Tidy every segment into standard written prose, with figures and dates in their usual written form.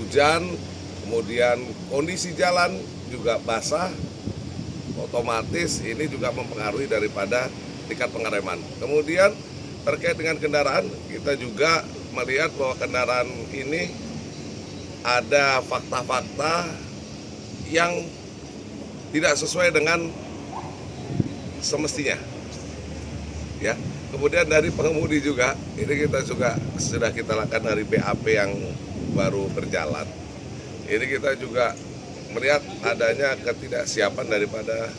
hujan, kemudian kondisi jalan juga basah, otomatis ini juga mempengaruhi daripada tingkat pengereman. Kemudian terkait dengan kendaraan, kita juga melihat bahwa kendaraan ini ada fakta-fakta yang tidak sesuai dengan semestinya. Ya. Kemudian dari pengemudi juga, ini kita juga sudah kita lakukan dari BAP yang baru berjalan. Ini kita juga melihat adanya ketidaksiapan daripada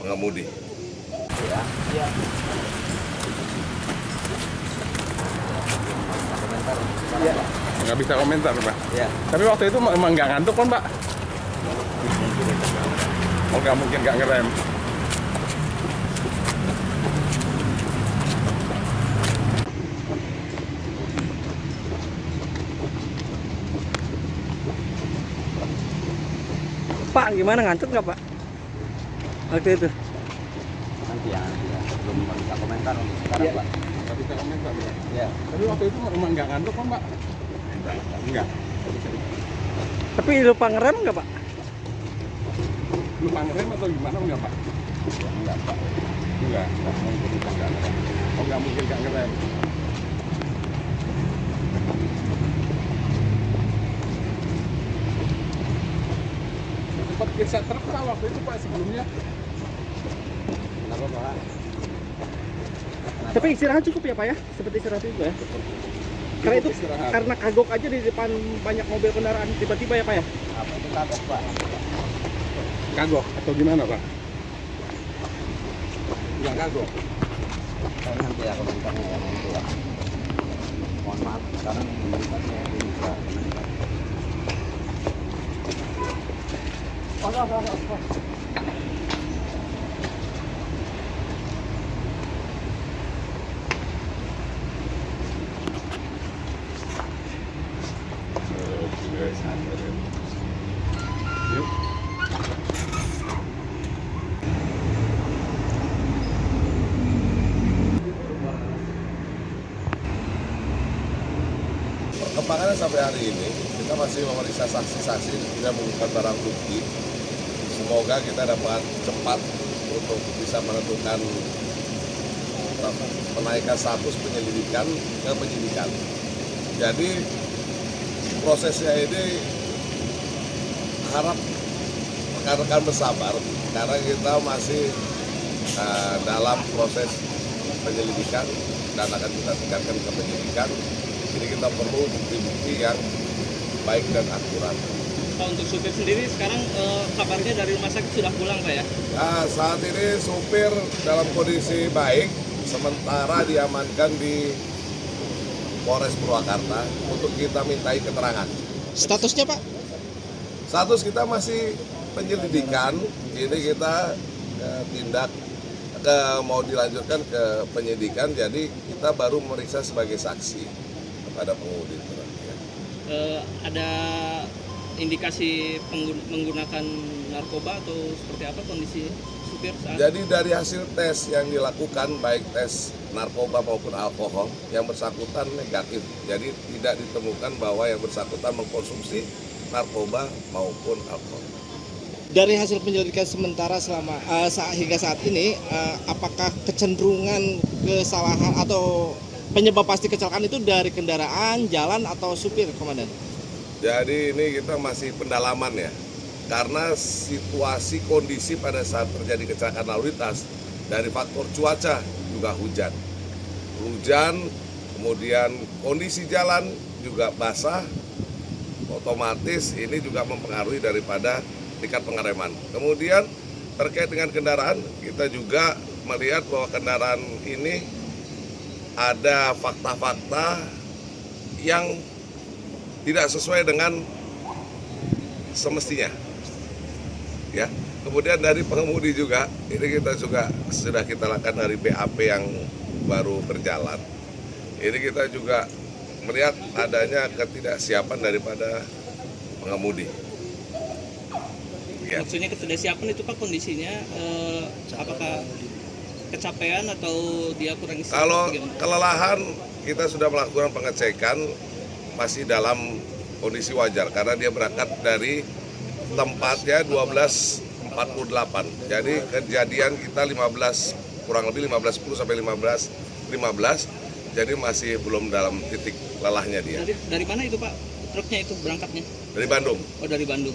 pengemudi. Ya. Nggak bisa komentar, Pak. Ya. Tapi waktu itu emang nggak ngantuk kan, Pak? Oh, nggak mungkin nggak ngerem. Pak, gimana ngantuk nggak Pak? Waktu itu? Nanti ya. Belum bisa komentar untuk sekarang, Ya. Pak. Nggak bisa komentar, Pak. Ya. Tapi waktu itu emang nggak ngantuk kan, Pak? Enggak. Tapi lupa ngerem nggak Pak? Lupa ngerem atau gimana enggak, Pak? Enggak, Pak. Enggak. Enggak mungkin kita nggak ngerem. Oh, nggak mungkin nggak ngerem. Sempat geser truk, Pak, waktu itu, Pak, sebelumnya. Kenapa, Pak? Tapi istirahat cukup ya Pak ya? Seperti istirahat itu ya? Karena itu Istirahat. karena kagok aja di depan banyak mobil kendaraan tiba-tiba ya Pak ya? Apa itu kagok, Pak? Kagok atau gimana, Pak? Nggak kagok. Saya nanti ya komentarnya ya nanti ya. Mohon maaf, sekarang komentarnya belum bisa komentar. Yuk. Perkembangannya sampai hari ini, kita masih memeriksa saksi-saksi tidak menemukan barang bukti. Semoga kita dapat cepat untuk bisa menentukan penaikan status penyelidikan ke penyidikan. Jadi prosesnya ini harap rekan-rekan bersabar karena kita masih dalam proses penyelidikan dan akan kita tingkatkan ke penyidikan. Jadi kita perlu bukti-bukti yang baik dan akurat. Pak, untuk supir sendiri sekarang kabarnya dari rumah sakit sudah pulang Pak ya? Nah, saat ini supir dalam kondisi baik, sementara diamankan di Polres Purwakarta untuk kita mintai keterangan. Statusnya Pak? Status kita masih penyelidikan, ini kita tindak mau dilanjutkan ke penyidikan, jadi kita baru memeriksa sebagai saksi kepada pengemudi truk. Ada indikasi menggunakan narkoba atau seperti apa kondisi supir saat? Jadi dari hasil tes yang dilakukan, baik tes narkoba maupun alkohol, yang bersangkutan negatif. Jadi tidak ditemukan bahwa yang bersangkutan mengkonsumsi narkoba maupun alkohol. Dari hasil penyelidikan sementara hingga saat ini, apakah kecenderungan kesalahan atau penyebab pasti kecelakaan itu dari kendaraan, jalan, atau supir, Komandan? Jadi ini kita masih pendalaman ya, karena situasi kondisi pada saat terjadi kecelakaan lalu lintas dari faktor cuaca juga hujan, kemudian kondisi jalan juga basah, otomatis ini juga mempengaruhi daripada tingkat pengereman. Kemudian terkait dengan kendaraan, kita juga melihat bahwa kendaraan ini ada fakta-fakta yang tidak sesuai dengan semestinya. Ya. Kemudian dari pengemudi juga, ini kita juga sudah kita lakukan dari BAP yang baru berjalan. Ini kita juga melihat adanya ketidaksiapan daripada pengemudi. Ya. Maksudnya ketidaksiapan itu Pak kondisinya apakah kecapean atau dia kurang istirahat? Kalau atau gimana? kelelahan, kita sudah melakukan pengecekan, masih dalam kondisi wajar karena dia berangkat dari tempatnya 12.48. Jadi kejadian kita 15 kurang lebih 15.10 sampai 15.15. Jadi masih belum dalam titik lelahnya dia. Dari mana itu Pak? Truknya itu berangkatnya? Dari Bandung. Oh dari Bandung.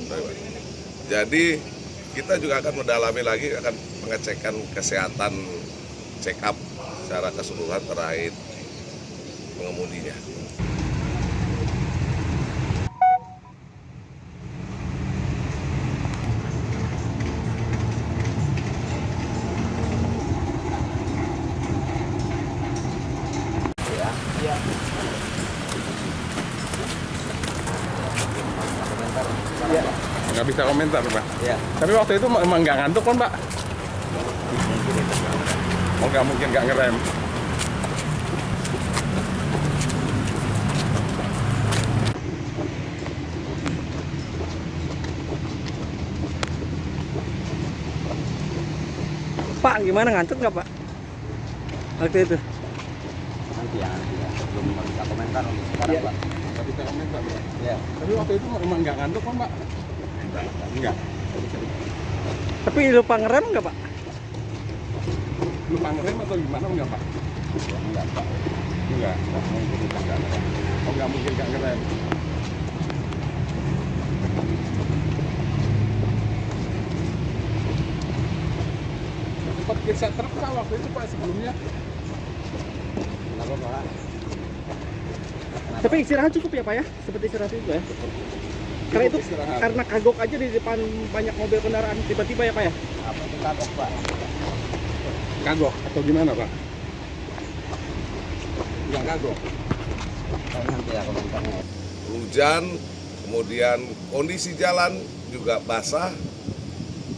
Jadi kita juga akan mendalami lagi, akan pengecekan kesehatan, check up secara keseluruhan terkait pengemudinya. Nggak bisa komentar Pak. Ya. Tapi waktu itu emang nggak ngantuk kan Pak? Oh nggak mungkin nggak ngerem. Pak, gimana ngantuk nggak Pak? Waktu itu? Nanti ya. Belum bisa komentar untuk sekarang, Pak. Nggak bisa komentar Pak. Ya. Tapi waktu itu emang nggak ngantuk kan Pak? Enggak. Tapi lupa ngerem nggak Pak? Lupa ngerem atau gimana enggak Pak? Enggak, Pak. Enggak. Oh nggak mungkin nggak ngerem. Sempat geser truk Pak waktu itu Pak sebelumnya. Kenapa, Pak? Tapi istirahat cukup ya Pak ya? Seperti istirahat juga ya? Karena itu istirahat. karena kagok aja di depan banyak mobil kendaraan tiba-tiba ya Pak ya? Apa itu kagok, Pak? Kagok atau gimana Pak? Nggak kagok. Nanti ya komentarnya. Hujan, kemudian kondisi jalan juga basah,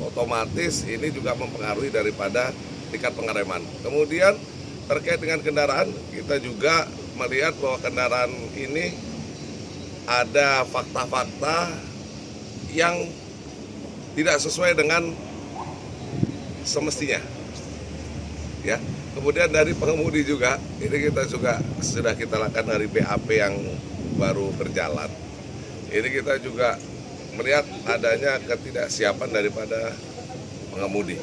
otomatis ini juga mempengaruhi daripada tingkat pengereman. Kemudian terkait dengan kendaraan, kita juga melihat bahwa kendaraan ini ada fakta-fakta yang tidak sesuai dengan semestinya. Ya. Kemudian dari pengemudi juga, ini kita juga sudah kita lakukan dari BAP yang baru berjalan. Ini kita juga melihat adanya ketidaksiapan daripada pengemudi.